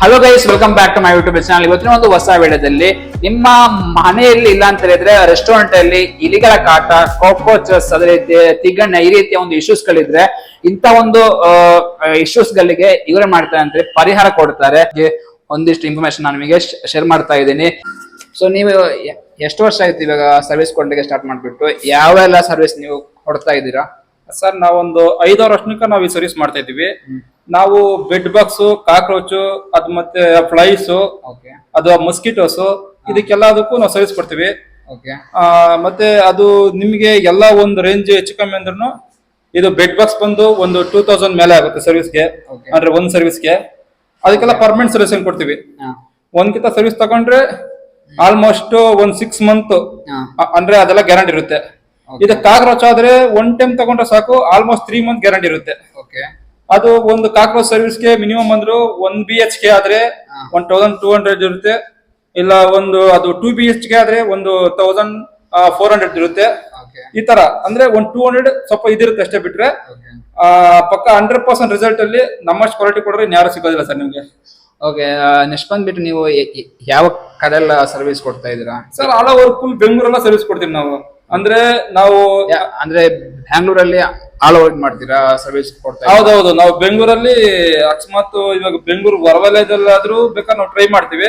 Hello guys, welcome back to my YouTube channel. ಇವತ್ತಿನ ಒಂದು ಹೊಸ ವಿಡಿಯೋದಲ್ಲಿ ನಿಮ್ಮ ಮನೆಯಲ್ಲಿ ಇಲ್ಲ ಅಂತ ಹೇಳಿದ್ರೆ ರೆಸ್ಟೋರೆಂಟ್ ಅಲ್ಲಿ ಇಲಿಗಳ ಕಾಟ, ಕಾಕ್ರೋಚಸ್, ಅದೇ ರೀತಿ ತಿಗಣ್ಣ, ಈ ರೀತಿಯ ಒಂದು ಇಶ್ಯೂಸ್ ಗಳಿದ್ರೆ ಇಂತ ಒಂದು ಇಶ್ಯೂಸ್ ಗಳಿಗೆ ಇವರು ಮಾಡ್ತಾರೆ ಅಂತ ಪರಿಹಾರ ಕೊಡ್ತಾರೆ. ಒಂದಿಷ್ಟು ಇನ್ಫಾರ್ಮೇಶನ್ ನಾನು ನಿಮಗೆ ಶೇರ್ ಮಾಡ್ತಾ ಇದ್ದೀನಿ. ಸೊ ನೀವು ಎಷ್ಟು ವರ್ಷ ಆಯ್ತು ಇವಾಗ ಸರ್ವಿಸ್ ಕೊಡ್ಲಿಕ್ಕೆ ಸ್ಟಾರ್ಟ್ ಮಾಡ್ಬಿಟ್ಟು? ಯಾವೆಲ್ಲ ಸರ್ವಿಸ್ ನೀವು ಕೊಡ್ತಾ ಇದ್ದೀರಾ? ಸರ್ ನಾವೊಂದು 5 ವರ್ಷಕ್ಕೆ ನಾವು ಈ ಸರ್ವಿಸ್ ಮಾಡ್ತಾ ಇದೀವಿ. ನಾವು ಬೆಡ್ ಬಾಕ್ಸ್, ಕಾಕ್ರೋಚ್, ಅದ್ ಮತ್ತೆ ಫ್ಲೈಸ್, ಅದು ಮಸ್ಕಿಟೋಸ್, ಇದಕ್ಕೆಲ್ಲದಕ್ಕೂ ನಾವು ಸರ್ವಿಸ್ ಕೊಡ್ತೀವಿ. ಮತ್ತೆ ಅದು ನಿಮ್ಗೆ ಎಲ್ಲ ಒಂದು ರೇಂಜ್ ಹೆಚ್ಚು ಕಮ್ಮಿ ಅಂದ್ರೂ ಇದು ಬೆಡ್ ಬಾಕ್ಸ್ ಬಂದು ಒಂದು 2000 ಮೇಲೆ ಆಗುತ್ತೆ ಸರ್ವಿಸ್ಗೆ. ಅಂದ್ರೆ ಒಂದ್ ಸರ್ವಿಸ್ಗೆ ಅದಕ್ಕೆಲ್ಲ ಪರ್ಮನೆಂಟ್ ಸರ್ವಿಸ್ ಕೊಡ್ತೀವಿ. ಒಂದ್ಕಿಂತ ಸರ್ವಿಸ್ ತಗೊಂಡ್ರೆ ಆಲ್ಮೋಸ್ಟ್ ಒಂದ್ 6 ಮಂತ್ ಅಂದ್ರೆ ಅದೆಲ್ಲ ಗ್ಯಾರಂಟಿ ಇರುತ್ತೆ. ಇದು ಕಾಕ್ರೋಚ್ ಆದ್ರೆ 1 ಟೈಮ್ ತಗೊಂಡ್ರೆ ಸಾಕು, ಆಲ್ಮೋಸ್ಟ್ 3 ಮಂತ್ ಗ್ಯಾರಂಟಿ ಇರುತ್ತೆ. ಅದು ಒಂದು ಕಾಕ್ರೋಚ್ ಸರ್ವಿಸ್ಗೆ ಮಿನಿಮಮ್ ಅಂದ್ರು 1 BHK ಆದ್ರೆ 1200 ಇರುತ್ತೆ. ಇಲ್ಲ ಒಂದು ಅದು 2 BHK ಆದ್ರೆ ಒಂದು 1400 ಇರುತ್ತೆ. ಈ ತರ ಅಂದ್ರೆ 200 ಸ್ವಲ್ಪ ಇದಿರುತ್ತೆ ಅಷ್ಟೇ. ಬಿಟ್ರೆ ಪಕ್ಕ 100% ರಿಸಲ್ಟ್ ಅಲ್ಲಿ ನಮ್ಮಷ್ಟು ಕ್ವಾಲಿಟಿ ಕೊಡ್ರೆ ಯಾರು ಸಿಗೋದಿಲ್ಲ ಸರ್ ನಿಮ್ಗೆ. ಓಕೆ, ನೆಕ್ಸ್ಟ್ ಬಂದ್ಬಿಟ್ಟು ನೀವು ಯಾವ ಕಡೆಲ್ಲ ಸರ್ವಿಸ್ ಕೊಡ್ತಾ ಇದ್ದೀರಾ? ಸರ್ ಆಲ್ ಓವರ್ ಫುಲ್ ಬೆಂಗಳೂರೆಲ್ಲ ಸರ್ವಿಸ್ ಕೊಡ್ತೀವಿ ನಾವು. ಅಂದ್ರೆ ಬ್ಯಾಂಗ್ಳೂರಲ್ಲಿ ಆಲ್ ಓವರ್ ಮಾಡ್ತೀರಾ ಸರ್ವಿಸ್ ಕೊಡ್ತಾ? ಹೌದೌದು, ನಾವು ಬೆಂಗಳೂರಲ್ಲಿ ಅಕಸ್ಮಾತ್ ಇವಾಗ ಬೆಂಗಳೂರು ಹೊರವಲಯದಲ್ಲಾದ್ರೂ ಬೇಕಾದ್ರೆ ನಾವು ಟ್ರೈ ಮಾಡ್ತೀವಿ.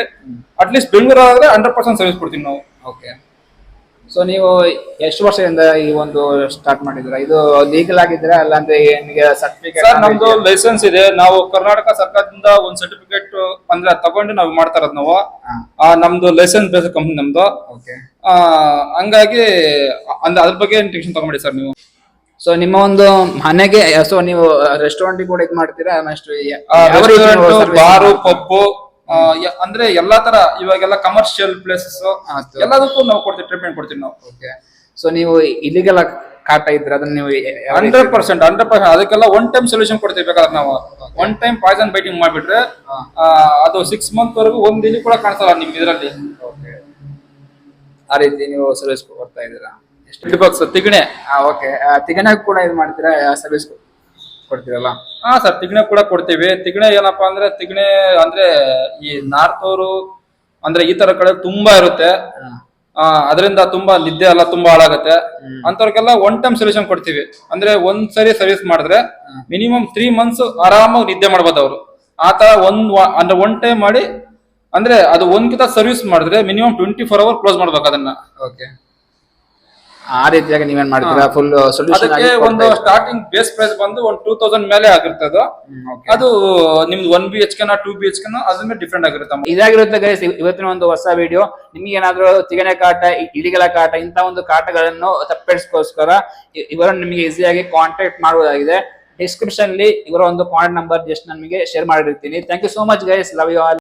ಅಟ್ಲೀಸ್ಟ್ ಬೆಂಗಳೂರು ಆದ್ರೆ 100% ಸರ್ವಿಸ್ ಕೊಡ್ತೀವಿ ನಾವು. ಓಕೆ, ಸೊ ನೀವು ಎಷ್ಟು ವರ್ಷದಿಂದ ಈ ಒಂದು ಸ್ಟಾರ್ಟ್ ಮಾಡಿದ್ರ? ಇದು ಲೀಗಲ್ ಆಗಿದ್ದೀರಾ ಅಲ್ಲ ಅಂದ್ರೆ ನಿಮಗೆ ಸರ್ಟಿಫಿಕೇಟ್? ಸರ್ ನಮ್ದು ಲೈಸೆನ್ಸ್ ಇದೆ. ನಾವು ಕರ್ನಾಟಕ ಸರ್ಕಾರದಿಂದ ಒಂದು ಸರ್ಟಿಫಿಕೇಟ್ ಅಂದ್ರೆ ತಗೊಂಡು ನಾವು ಮಾಡ್ತಾ ಇರೋದು ನಾವು. ನಮ್ದು ಲೈಸೆನ್ಸ್ ಬೇಸ್ ಕಂಪ್ನಿ ನಮ್ದು. ಹಂಗಾಗಿ ಅದ್ರ ಬಗ್ಗೆ ಟೆನ್ಷನ್ ತಗೊಂಡಿ ಸರ್ ನೀವು. ಸೊ ನಿಮ್ಮ ಒಂದು ಮನೆಗೆ, ಸೊ ನೀವು ರೆಸ್ಟೋರೆಂಟ್ ಕೂಡ ಇದು ಮಾಡ್ತೀರಾ? ಬಾರು, ಪಬ್ಬು, ಅಂದ್ರೆ ಎಲ್ಲಾ ತರ ಇವಾಗೆಲ್ಲ ಕಮರ್ಷಿಯಲ್ ಪ್ಲೇಸಸ್ ಎಲ್ಲದಕ್ಕೂ ನಾವು ಕೊಡ್ತೀವಿ, ಟ್ರೀಟ್ಮೆಂಟ್ ಕೊಡ್ತೀವಿ ನಾವು. ಸೊ ನೀವು ಇಲ್ಲಿಗೆಲ್ಲ ಕಾಟ ಇದ್ರೆ ಅದನ್ನ ನೀವು 100% ಅದಕ್ಕೆಲ್ಲ 1 ಟೈಮ್ ಸೊಲ್ಯೂಷನ್ ಕೊಡ್ತೀವಿ. ಬೇಕಾದ್ರೆ ನಾವು 1 ಟೈಮ್ ಪಾಯ್ಸನ್ ಬೈಟಿಂಗ್ ಮಾಡ್ಬಿಟ್ರೆ ಅದು 6 ಮಂತ್ ವರೆಗೂ ಒಂದ್ ಇಲ್ಲಿ ಕೂಡ ಕಾಣಿಸಲ್ಲ ನಿಮ್ ಇದರಲ್ಲಿ. ಆ ರೀತಿ ನೀವು ಸರ್ವಿಸ್ ಕೊಡ್ತಾ ಇದ್ದೀರಾ? ಬೆಡ್ ಬಾಕ್ಸ್, ತಿಗಣೆ. ಓಕೆ, ತಿಗಣೆ ಕೂಡ ಇದು ಮಾಡ್ತೀರಾ, ಸರ್ವಿಸ್ ಕೊಡ್ತೀರಲ್ಲ? ಸರ್ ತಿಗಣೆ ಕೂಡ ಕೊಡ್ತೀವಿ. ತಿಗಣೆ ಏನಪ್ಪಾ ಅಂದ್ರೆ ತಿಗಣೆ ಅಂದ್ರೆ ಈ ನಾರ್ತ್ ಅವರು ಅಂದ್ರೆ ಈ ತರ ಕಡೆ ತುಂಬಾ ಇರುತ್ತೆ. ಅದರಿಂದ ತುಂಬಾ ನಿದ್ದೆ ಎಲ್ಲ ತುಂಬಾ ಹಾಳಾಗತ್ತೆ. ಅಂತವ್ರಿಗೆಲ್ಲ 1 ಟೈಮ್ ಸೊಲ್ಯೂಷನ್ ಕೊಡ್ತೀವಿ. ಅಂದ್ರೆ ಒಂದ್ಸರಿ ಸರ್ವಿಸ್ ಮಾಡಿದ್ರೆ ಮಿನಿಮಮ್ 3 ಮಂತ್ಸ್ ಆರಾಮಾಗಿ ನಿದ್ದೆ ಮಾಡ್ಬೋದು ಅವರು. ಆತರ ಅಂದ್ರೆ 1 ಟೈಮ್ ಮಾಡಿ ಅಂದ್ರೆ ಅದು ಒಂದ್ಕಿಂತ ಸರ್ವಿಸ್ ಮಾಡಿದ್ರೆ ಮಿನಿಮಮ್ 24 ಅವರ್ ಕ್ಲೋಸ್ ಮಾಡ್ಬೇಕು ಅದನ್ನ. ಆ ರೀತಿಯಾಗಿ ನೀವೇನ್ ಮಾಡ್ತೀರಾ? ಫುಲ್ ಸೊಲ್ಯೂಷನ್ ಅದಕ್ಕೆ ಒಂದು ಸ್ಟಾರ್ಟಿಂಗ್ ಬೇಸ್ ಪ್ರೈಸ್ ಬಂದು 2000 ಮೇಲೆ ಆಗಿರ್ತದೆ. ಅದು ನಿಮ್ದು 1 BHK 2 BHK ಅದ್ರ ಮೇಲೆ ಡಿಫ್ರೆಂಟ್ ಆಗಿರುತ್ತೆ. ಇದಾಗಿರುತ್ತೆ ಗೈಸ್ ಇವತ್ತಿನ ಒಂದು ಹೊಸ ವಿಡಿಯೋ. ನಿಮ್ಗೆ ಏನಾದ್ರು ತಿಗಣೆ ಕಾಟ, ಇಲಿಗಳ ಕಾಟ, ಇಂತ ಒಂದು ಕಾಟಗಳನ್ನು ತಪ್ಪಿಸ್ಕೋಸ್ಕರ ಇವರನ್ನು ನಿಮಗೆ ಈಸಿಯಾಗಿ ಕಾಂಟ್ಯಾಕ್ಟ್ ಮಾಡುವುದಾಗಿದೆ. ಡಿಸ್ಕ್ರಿಪ್ಷನ್ ಅಲ್ಲಿ ಇವರ ಒಂದು ಕಾಂಟ್ಯಾಕ್ಟ್ ನಂಬರ್ ಜಸ್ಟ್ ನಮಗೆ ಶೇರ್ ಮಾಡಿರ್ತೀನಿ. Thank you so much guys, love you all.